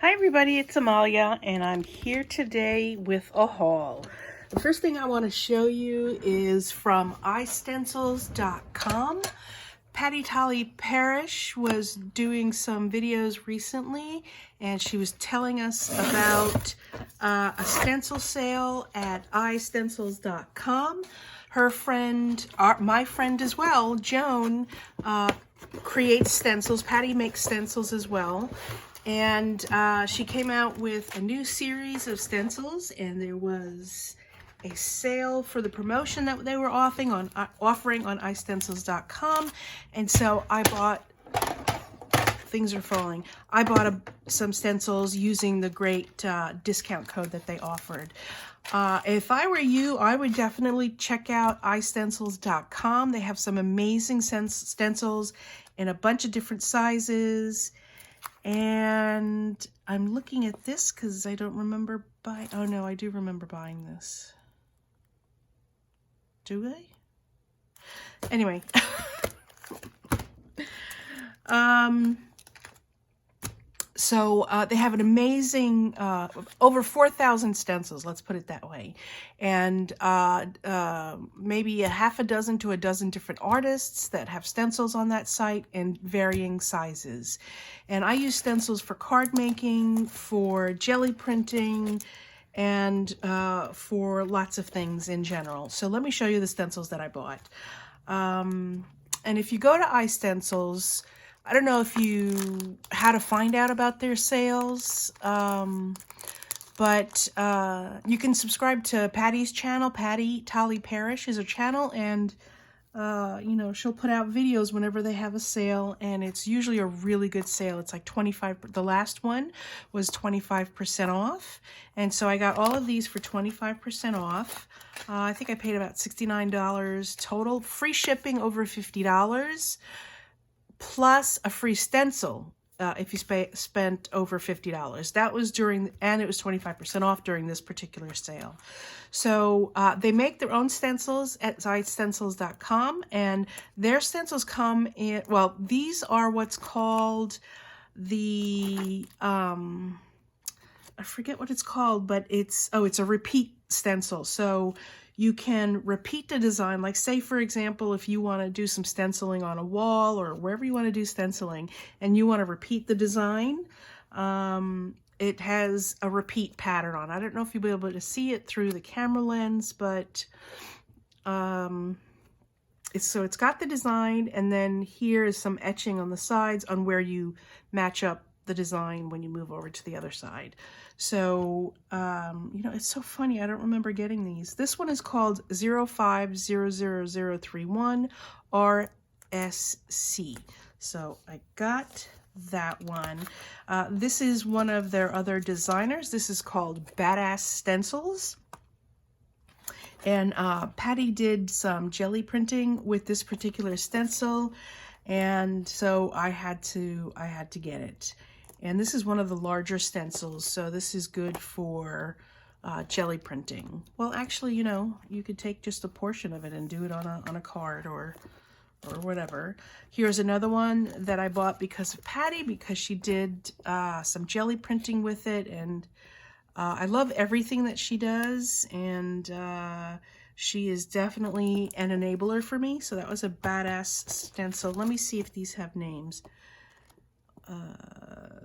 Hi everybody, it's Amalia and I'm here today with a haul. The first thing I want to show you is from iStencils.com. Patty Tolly Parrish was doing some videos recently and she was telling us about a stencil sale at iStencils.com. Her friend, my friend as well, Joan, creates stencils. Patty makes stencils as well. And she came out with a new series of stencils, and there was a sale for the promotion that they were offering on iStencils.com. And so I bought, things are falling, I bought some stencils using the great discount code that they offered. If I were you, I would definitely check out iStencils.com. They have some amazing stencils in a bunch of different sizes. And I'm looking at this because I don't remember buying. Oh no, I do remember buying this. Do I? Anyway. So they have an amazing, over 4,000 stencils, let's put it that way. And maybe a half a dozen to a dozen different artists that have stencils on that site in varying sizes. And I use stencils for card making, for jelly printing, and for lots of things in general. So let me show you the stencils that I bought. And if you go to iStencils, I don't know how to find out about their sales, but you can subscribe to Patty's channel. Patty Tolly Parrish is her channel, and you know, she'll put out videos whenever they have a sale, and it's usually a really good sale. It's like 25%. The last one was 25% off, and so I got all of these for 25% off. I think I paid about $69 total, free shipping over $50. Plus a free stencil if you spent over $50. That was and it was 25% off during this particular sale. So they make their own stencils at iStencils.com, and their stencils come in, well, these are what's called the, I forget what it's called, but it's a repeat stencil. So you can repeat the design, like say, for example, if you want to do some stenciling on a wall or wherever you want to do stenciling and you want to repeat the design, it has a repeat pattern on. I don't know if you'll be able to see it through the camera lens, but it's got the design, and then here is some etching on the sides on where you match up the design when you move over to the other side. So, you know, it's so funny. I don't remember getting these. This one is called 0500031 RSC. So I got that one. This is one of their other designers. This is called Badass Stencils. And Patty did some jelly printing with this particular stencil, and so I had to get it. And this is one of the larger stencils, so this is good for jelly printing. Well, actually, you know, you could take just a portion of it and do it on a card or whatever. Here's another one that I bought because of Patty, because she did some jelly printing with it, and I love everything that she does, and she is definitely an enabler for me. So that was a badass stencil. Let me see if these have names.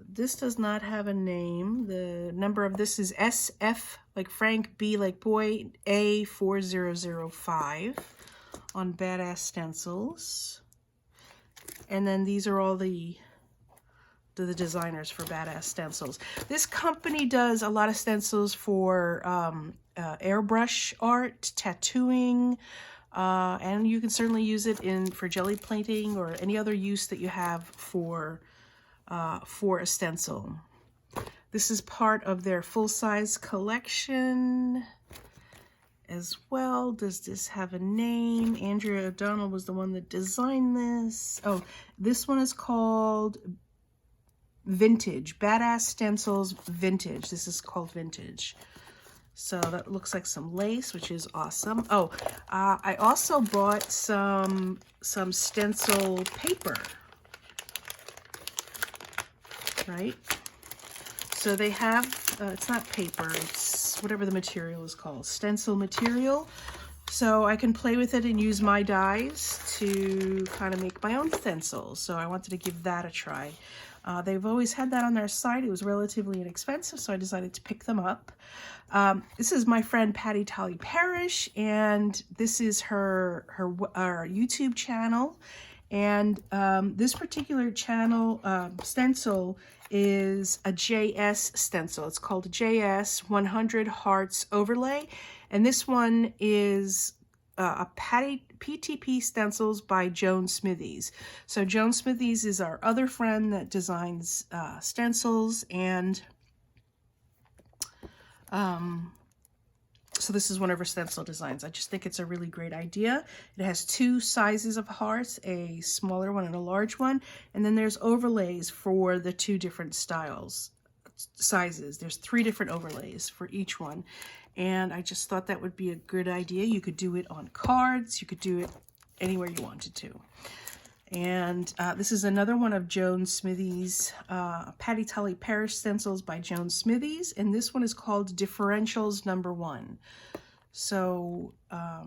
This does not have a name. The number of this is SF, like Frank, B like boy, A4005 on Badass Stencils. And then these are all the designers for Badass Stencils. This company does a lot of stencils for airbrush art, tattooing, and you can certainly use it for jelly plating or any other use that you have for a stencil. This is part of their full-size collection as well. Does this have a name? Andrea O'Donnell was the one that designed this. Oh, this one is called Vintage. Badass Stencils Vintage. This is called Vintage. So that looks like some lace, which is awesome. Oh, I also bought some stencil paper. Right? So they have, it's not paper, it's whatever the material is called, stencil material. So I can play with it and use my dies to kind of make my own stencils. So I wanted to give that a try. They've always had that on their site. It was relatively inexpensive, so I decided to pick them up. This is my friend Patty Tolly Parrish, and this is her YouTube channel. And this particular channel stencil is a JS stencil. It's called a JS 100 Hearts Overlay. And this one is a PTP Stencils by Joan Smithies. So Joan Smithies is our other friend that designs stencils, and so this is one of her stencil designs. I just think it's a really great idea. It has two sizes of hearts, a smaller one and a large one, and then there's overlays for the two different sizes. There's 3 different overlays for each one. And I just thought that would be a good idea. You could do it on cards. You could do it anywhere you wanted to. And this is another one of Joan Smithies, Patty Tolly Parrish stencils by Joan Smithies. And this one is called Differentials No. 1. So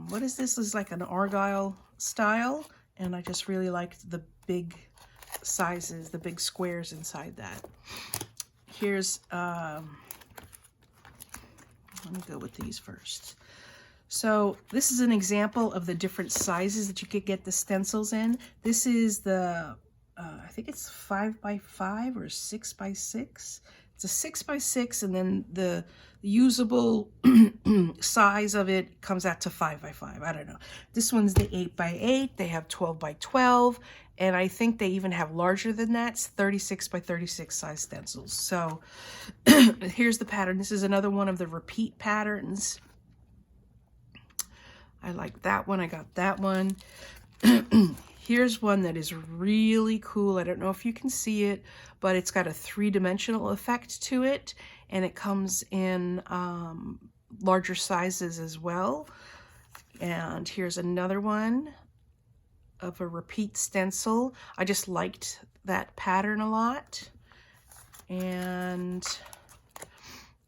what is this? This is like an Argyle style. And I just really liked the big sizes, the big squares inside that. Here's... let me go with these first. So this is an example of the different sizes that you could get the stencils in. This is the, I think it's 5x5 or 6x6. It's a 6x6, and then the usable size of it comes out to 5x5. I don't know. This one's the 8x8. They have 12x12. And I think they even have larger than that. It's 36x36 size stencils. So here's the pattern. This is another one of the repeat patterns. I like that one. I got that one. Here's one that is really cool. I don't know if you can see it, but it's got a 3-dimensional effect to it. And it comes in larger sizes as well. And here's another one of a repeat stencil. I just liked that pattern a lot. And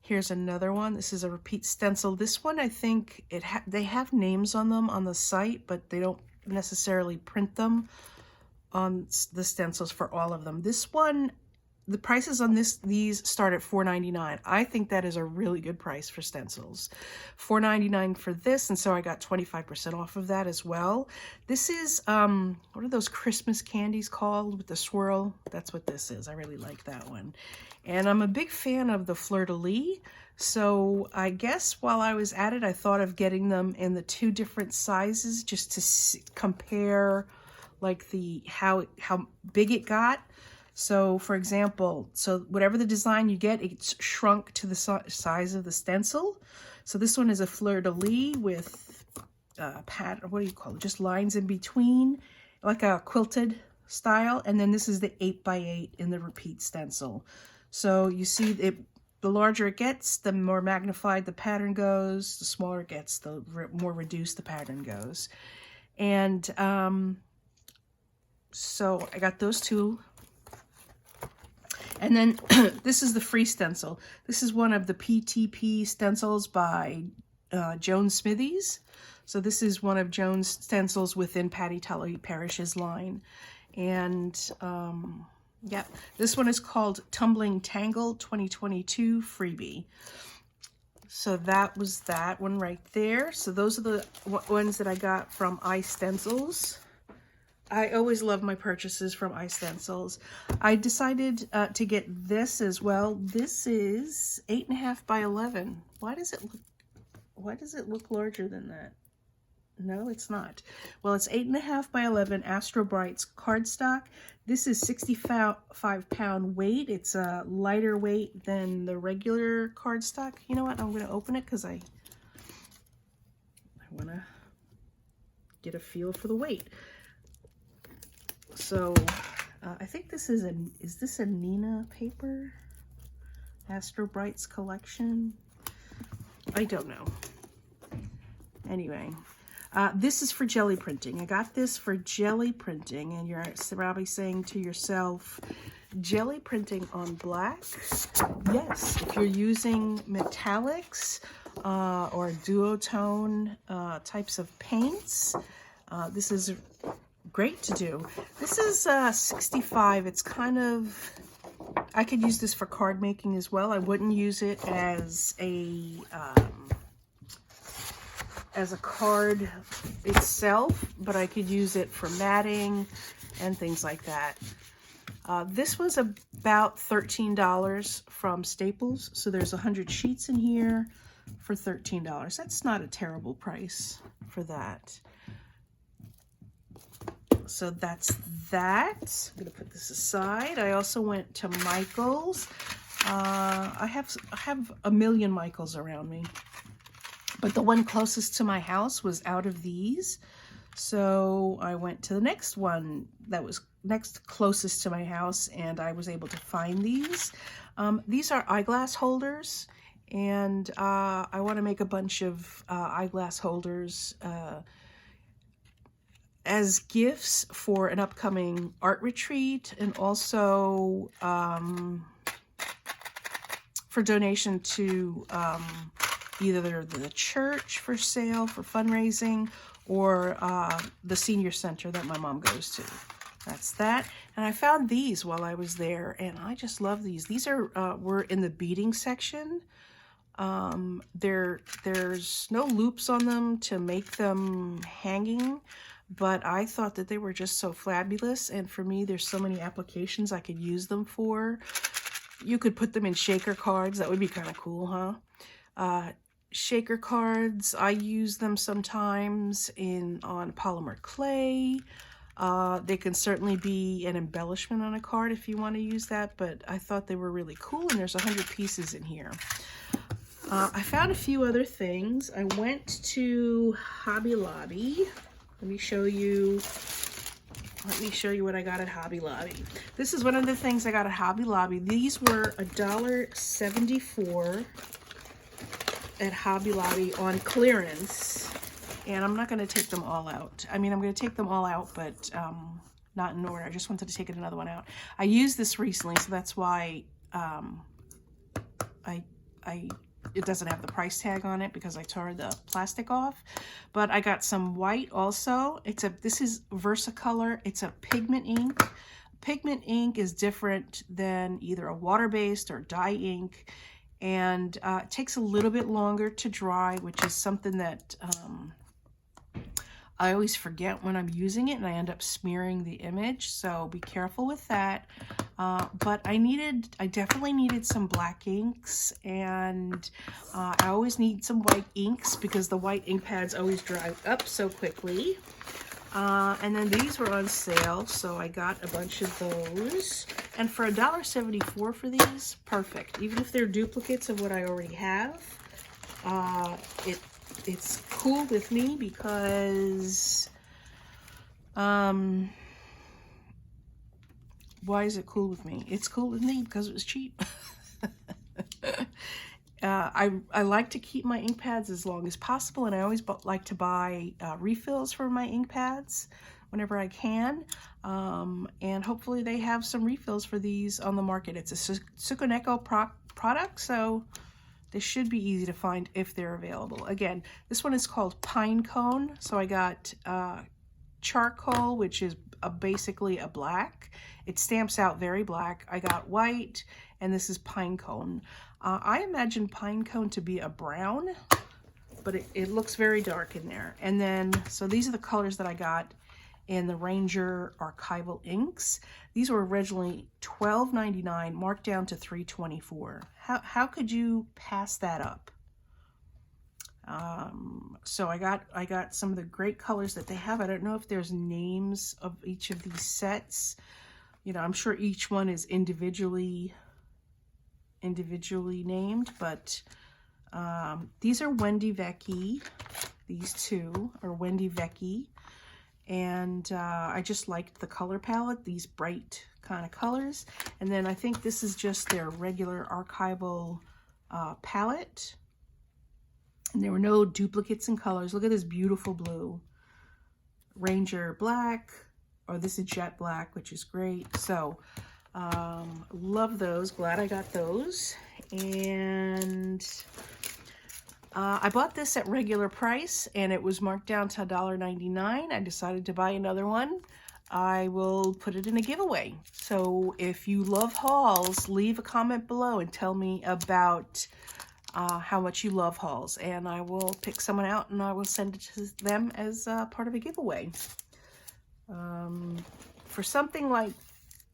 here's another one. This is a repeat stencil. This one, I think they have names on them on the site, but they don't necessarily print them on the stencils for all of them. This one, the prices on these start at $4.99. I think that is a really good price for stencils. $4.99 for this, and so I got 25% off of that as well. This is, what are those Christmas candies called with the swirl? That's what this is. I really like that one. And I'm a big fan of the fleur-de-lis, so I guess while I was at it, I thought of getting them in the 2 different sizes just to compare like how big it got. So, for example, so whatever the design you get, it's shrunk to the size of the stencil. So this one is a fleur-de-lis with what do you call it? Just lines in between, like a quilted style. And then this is the 8x8 in the repeat stencil. So you see, the larger it gets, the more magnified the pattern goes. The smaller it gets, the more reduced the pattern goes. And so I got those 2. And then this is the free stencil. This is one of the PTP stencils by Joan Smithies. So this is one of Joan's stencils within Patty Tolly Parrish's line. And yeah, this one is called Tumbling Tangle 2022 Freebie. So that was that one right there. So those are the ones that I got from iStencils. I always love my purchases from iStencils. I decided to get this as well. This is 8.5 by 11. Why does it look larger than that? No, it's not. Well, it's 8.5 by 11 Astro Brights cardstock. This is 65-pound weight. It's a lighter weight than the regular cardstock. You know what? I'm going to open it because I want to get a feel for the weight. So I think this is this a Nina paper? Astro Brights collection? I don't know. Anyway, this is for jelly printing. I got this for jelly printing, and you're probably saying to yourself, jelly printing on black. Yes, if you're using metallics or duotone types of paints, this is great to do. This is 65. It's kind of, I could use this for card making as well. I wouldn't use it as a card itself, but I could use it for matting and things like that. This was about $13 from Staples, so there's 100 sheets in here for $13. That's not a terrible price for that. So that's that. I'm gonna put this aside. I also went to Michael's. I have a million Michael's around me, but the one closest to my house was out of these. So I went to the next one that was next closest to my house, and I was able to find these. These are eyeglass holders, and I want to make a bunch of eyeglass holders as gifts for an upcoming art retreat, and also for donation to either the church for sale, for fundraising, or the senior center that my mom goes to. That's that. And I found these while I was there, and I just love these. These are were in the beading section. There's no loops on them to make them hanging, but I thought that they were just so fabulous. And for me, there's so many applications I could use them for. You could put them in shaker cards. That would be kind of cool, huh? Shaker cards, I use them sometimes on polymer clay. They can certainly be an embellishment on a card if you want to use that, but I thought they were really cool, and there's 100 pieces in here. I found a few other things. I went to Hobby Lobby. Let me show you what I got at Hobby Lobby. This is one of the things I got at Hobby Lobby. These were $1.74 at Hobby Lobby on clearance. And I'm not going to take them all out. I mean, I'm going to take them all out, but not in order. I just wanted to take another one out. I used this recently, so that's why it doesn't have the price tag on it, because I tore the plastic off. But I got some white also. This is Versacolor. It's a pigment ink. Pigment ink is different than either a water-based or dye ink, and it takes a little bit longer to dry, which is something that I always forget when I'm using it, and I end up smearing the image, so be careful with that. But I definitely needed some black inks, and I always need some white inks because the white ink pads always dry up so quickly. And then these were on sale, so I got a bunch of those. And for $1.74 for these, perfect. Even if they're duplicates of what I already have, it's cool with me because, why is it cool with me? It's cool with me because it was cheap. I like to keep my ink pads as long as possible, and I always like to buy refills for my ink pads whenever I can. And hopefully they have some refills for these on the market. It's a Tsukuneko product, so they should be easy to find if they're available. Again, this one is called Pine Cone. So I got charcoal, which is basically a black. It stamps out very black. I got white, and this is Pine Cone. I imagine Pine Cone to be a brown, but it looks very dark in there. And then, so these are the colors that I got in the Ranger Archival inks. These were originally $12.99, marked down to $3.24. How could you pass that up? So I got some of the great colors that they have. I don't know if there's names of each of these sets. You know, I'm sure each one is individually named, but these are Wendy Vecchi. These two are Wendy Vecchi. And I just liked the color palette, these bright kind of colors. And then I think this is just their regular Archival palette. And there were no duplicates in colors. Look at this beautiful blue. Ranger black, or this is jet black, which is great. So Love those. Glad I got those. And I bought this at regular price, and it was marked down to $1.99. I decided to buy another one. I will put it in a giveaway. So if you love hauls, leave a comment below and tell me about how much you love hauls, and I will pick someone out and I will send it to them as part of a giveaway. For something like,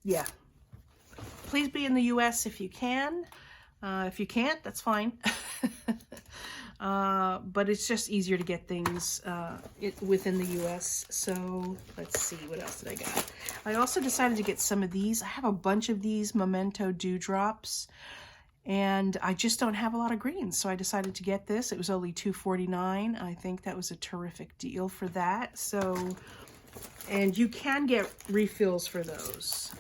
yeah, please be in the US if you can. If you can't, that's fine. But it's just easier to get things within the US. So let's see, what else did I get? I also decided to get some of these. I have a bunch of these Memento dewdrops, and I just don't have a lot of greens, so I decided to get this. It was only $2.49. I think that was a terrific deal for that. So, and you can get refills for those.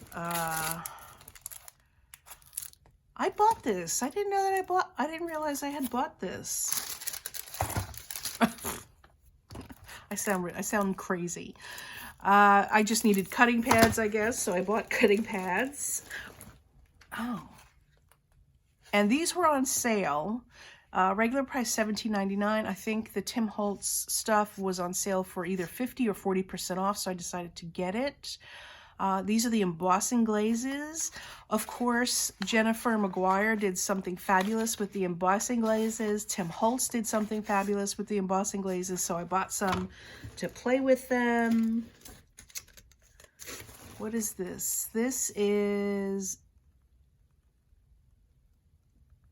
I bought this. I didn't know that I didn't realize I had bought this. I sound crazy. I just needed cutting pads, I guess, so I bought cutting pads. Oh. And these were on sale. Regular price $17.99. I think the Tim Holtz stuff was on sale for either 50 or 40% off, so I decided to get it. These are the embossing glazes. Of course, Jennifer McGuire did something fabulous with the embossing glazes. Tim Holtz did something fabulous with the embossing glazes, so I bought some to play with them. What is this? This is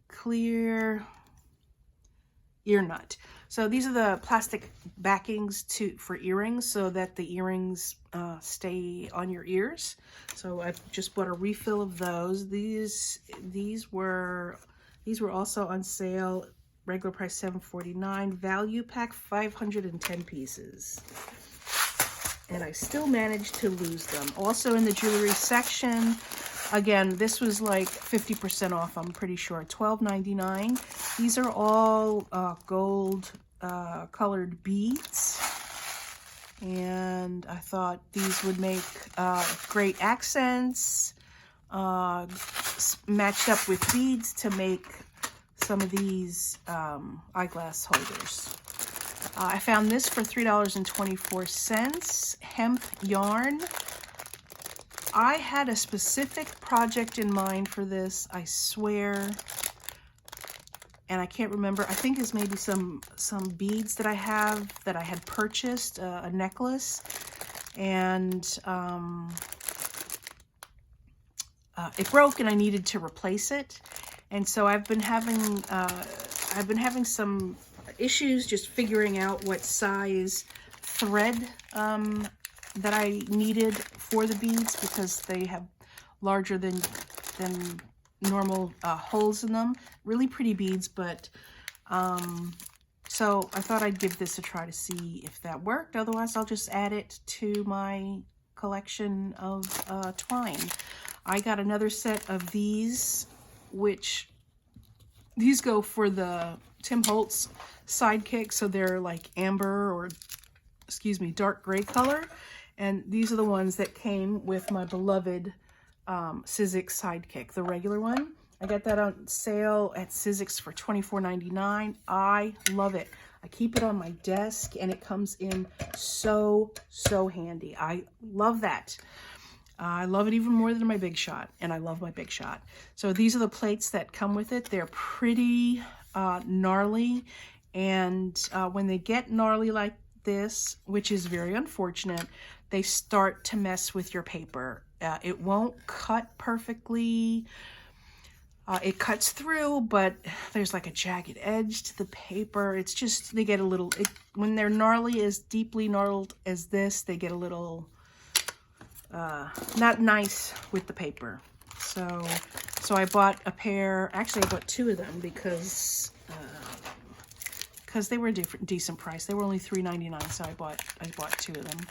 clear ear nut. So these are the plastic backings for earrings, so that the earrings stay on your ears. So I just bought a refill of those. These were also on sale. Regular price $7.49. Value pack 510 pieces. And I still managed to lose them. Also in the jewelry section, again, this was like 50% off, I'm pretty sure. $12.99. These are all gold colored beads. And I thought these would make great accents, matched up with beads to make some of these eyeglass holders. I found this for $3.24. Hemp yarn. I had a specific project in mind for this, I swear, and I can't remember. I think it's maybe some beads that I had purchased, a necklace, and it broke and I needed to replace it. And so I've been having some issues just figuring out what size thread that I needed for the beads, because they have larger than normal holes in them. Really pretty beads, but so I thought I'd give this a try to see if that worked. Otherwise, I'll just add it to my collection of twine. I got another set of these, which these go for the Tim Holtz sidekick, so they're like amber or, excuse me, dark gray color. And these are the ones that came with my beloved Sizzix sidekick, the regular one. I got that on sale at Sizzix for $24.99. I love it. I keep it on my desk and it comes in so handy. I love that. I love it even more than my Big Shot, and I love my Big Shot. So these are the plates that come with it. They're pretty gnarly, and when they get gnarly like this, which is very unfortunate, they start to mess with your paper. It won't cut perfectly. It cuts through, but there's like a jagged edge to the paper. It's just, they get a little, when they're gnarly, as deeply gnarled as this, they get a little not nice with the paper. So I bought a pair, actually I bought two of them because they were a decent price. They were only $3.99, so I bought two of them.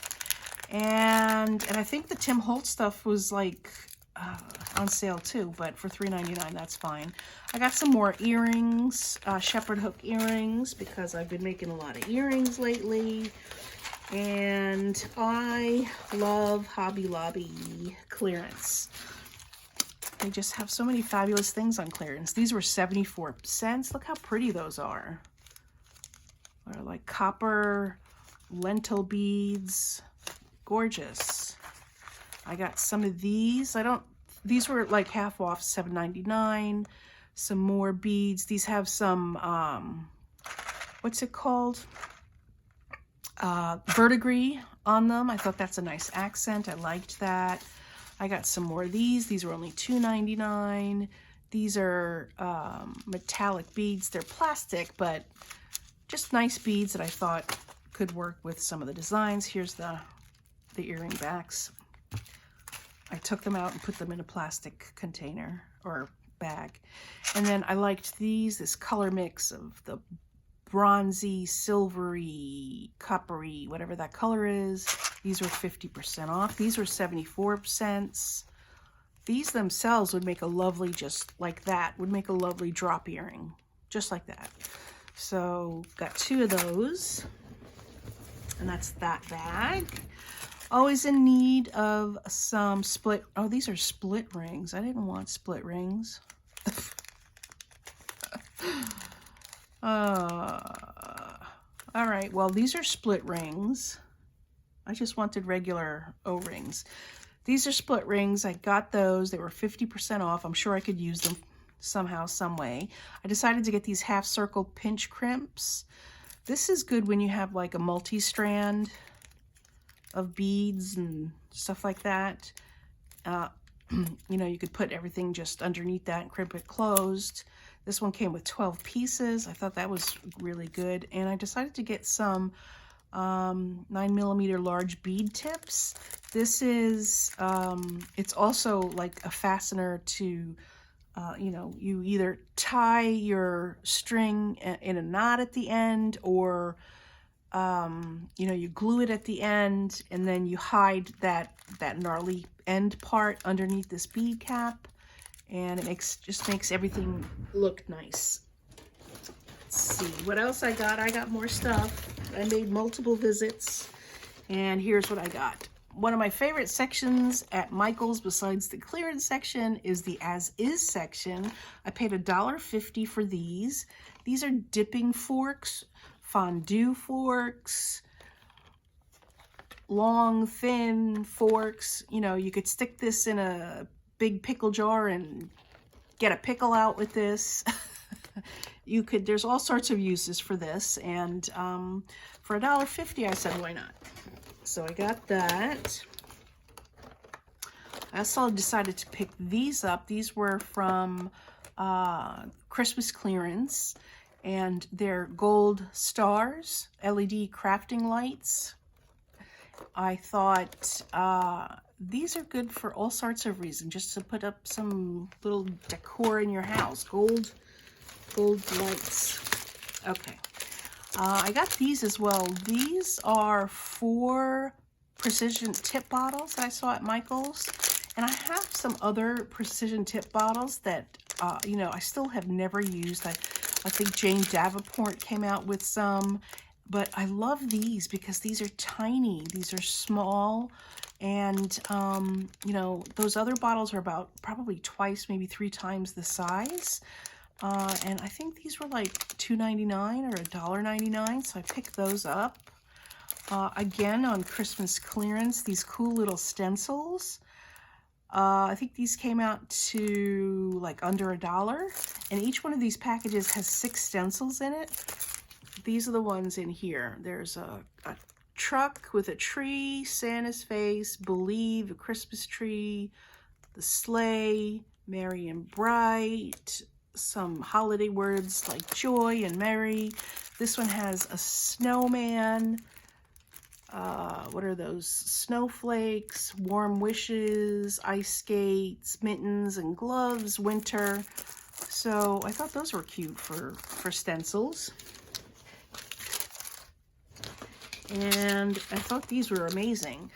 And I think the Tim Holtz stuff was like on sale too, but for $3.99, that's fine. I got some more earrings, shepherd hook earrings, because I've been making a lot of earrings lately. And I love Hobby Lobby clearance. They just have so many fabulous things on clearance. These were 74 cents. Look how pretty those are. They're like copper lentil beads. Gorgeous. I got some of these. These were like half off, $7.99. Some more beads. These have some, what's it called? Verdigris on them. I thought that's a nice accent. I liked that. I got some more of these. These were only $2.99. These are metallic beads. They're plastic, but just nice beads that I thought could work with some of the designs. Here's the earring backs. I took them out and put them in a plastic container or bag. And then I liked this color mix of the bronzy, silvery, coppery, whatever that color is. These were 50% off. These were 74 cents. These themselves would make a lovely, just like that, would make a lovely drop earring, just like that. So got 2 of those, and that's that bag. Always in need of some split, oh, these are split rings. I didn't want split rings. All right, well, these are split rings. I just wanted regular O-rings. These are split rings. I got those. They were 50% off. I'm sure I could use them somehow, some way. I decided to get these half circle pinch crimps. This is good when you have like a multi-strand of beads and stuff like that. You know, you could put everything just underneath that and crimp it closed. This one came with 12 pieces. I thought that was really good. And I decided to get some 9mm large bead tips. This is, it's also like a fastener to, you know, you either tie your string in a knot at the end, or you know, you glue it at the end, and then you hide that gnarly end part underneath this bead cap, and it just makes everything look nice. Let's see what else I got. I got more stuff. I made multiple visits, and here's what I got. One of my favorite sections at Michael's, besides the clearance section, is the as-is section. I paid $1.50 for these. These are dipping forks, fondue forks, long, thin forks. You know, you could stick this in a big pickle jar and get a pickle out with this. You could, there's all sorts of uses for this, and for $1.50, I said, why not? So I got that. I also decided to pick these up. These were from Christmas clearance, and they're gold stars, LED crafting lights. I thought these are good for all sorts of reasons, just to put up some little decor in your house. Gold lights. Okay. I got these as well. These are 4 precision tip bottles that I saw at Michael's. And I have some other precision tip bottles that, you know, I still have never used. I think Jane Davenport came out with some. But I love these because these are tiny. These are small. And, you know, those other bottles are about probably twice, maybe 3 times the size. And I think these were like $2.99 or $1.99, so I picked those up. Again, on Christmas clearance, these cool little stencils. I think these came out to like under $1, and each one of these packages has 6 stencils in it. These are the ones in here. There's a truck with a tree, Santa's face, Believe, a Christmas tree, the sleigh, Merry and Bright, some holiday words like joy and merry. This one has a snowman. What are those? Snowflakes, warm wishes, ice skates, mittens and gloves, winter. So I thought those were cute for stencils. And I thought these were amazing.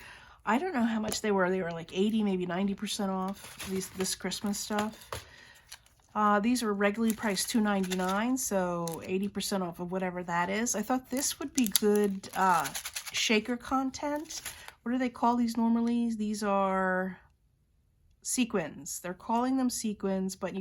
I don't know how much they were. They were like 80, maybe 90% off this Christmas stuff. These were regularly priced $2.99, so 80% off of whatever that is. I thought this would be good shaker content. What do they call these normally? These are sequins. They're calling them sequins, but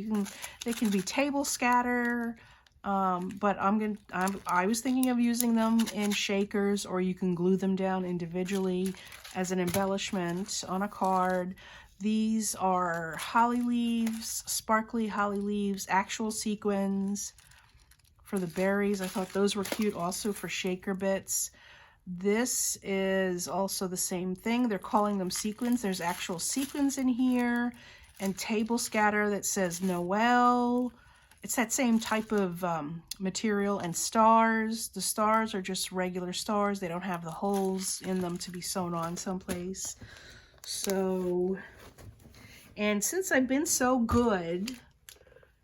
they can be table scatter. But I was thinking of using them in shakers, or you can glue them down individually as an embellishment on a card. These are holly leaves, sparkly holly leaves, actual sequins for the berries. I thought those were cute also for shaker bits. This is also the same thing. They're calling them sequins. There's actual sequins in here, and table scatter that says Noel. It's that same type of material, and stars. The stars are just regular stars. They don't have the holes in them to be sewn on someplace. So, and since I've been so good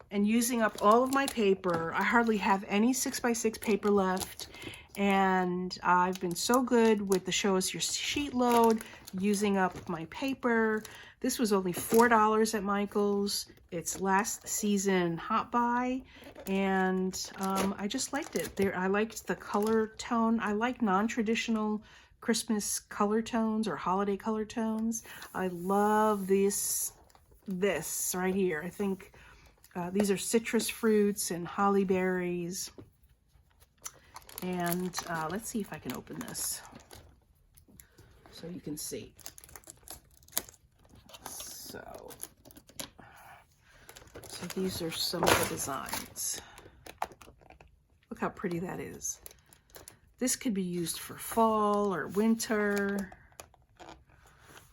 and using up all of my paper, I hardly have any 6x6 paper left. And I've been so good with the Show Us Your Sheet Load, using up my paper. This was only $4 at Michael's. It's last season hot buy, and I just liked it. I liked the color tone. I like non-traditional Christmas color tones or holiday color tones. I love this right here. I think these are citrus fruits and holly berries. And let's see if I can open this so you can see. So these are some of the designs. Look how pretty that is. This could be used for fall or winter.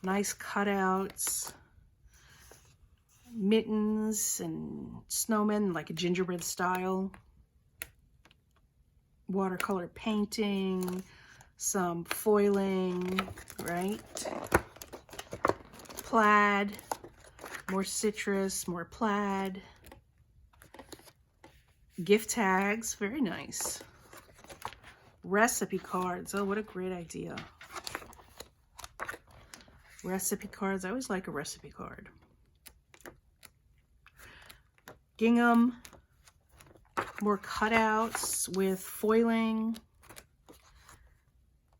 Nice cutouts. Mittens and snowmen, like a gingerbread style. Watercolor painting, some foiling, right? Plaid, more citrus, more plaid. Gift tags, very nice. Recipe cards, oh, what a great idea. Recipe cards, I always like a recipe card. Gingham. More cutouts with foiling,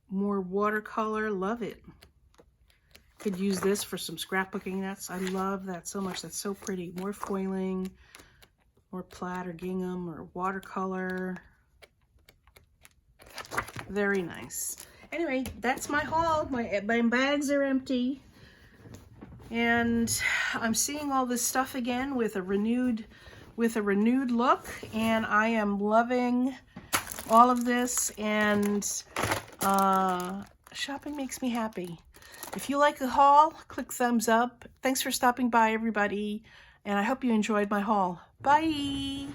more watercolor, love it. Could use this for some scrapbooking. I love that so much. That's so pretty. More foiling, more plaid or gingham or watercolor. Very nice. Anyway, that's my haul. My bags are empty. And I'm seeing all this stuff again with a renewed look, and I am loving all of this, and shopping makes me happy. If you like the haul, click thumbs up. Thanks for stopping by, everybody, and I hope you enjoyed my haul. Bye!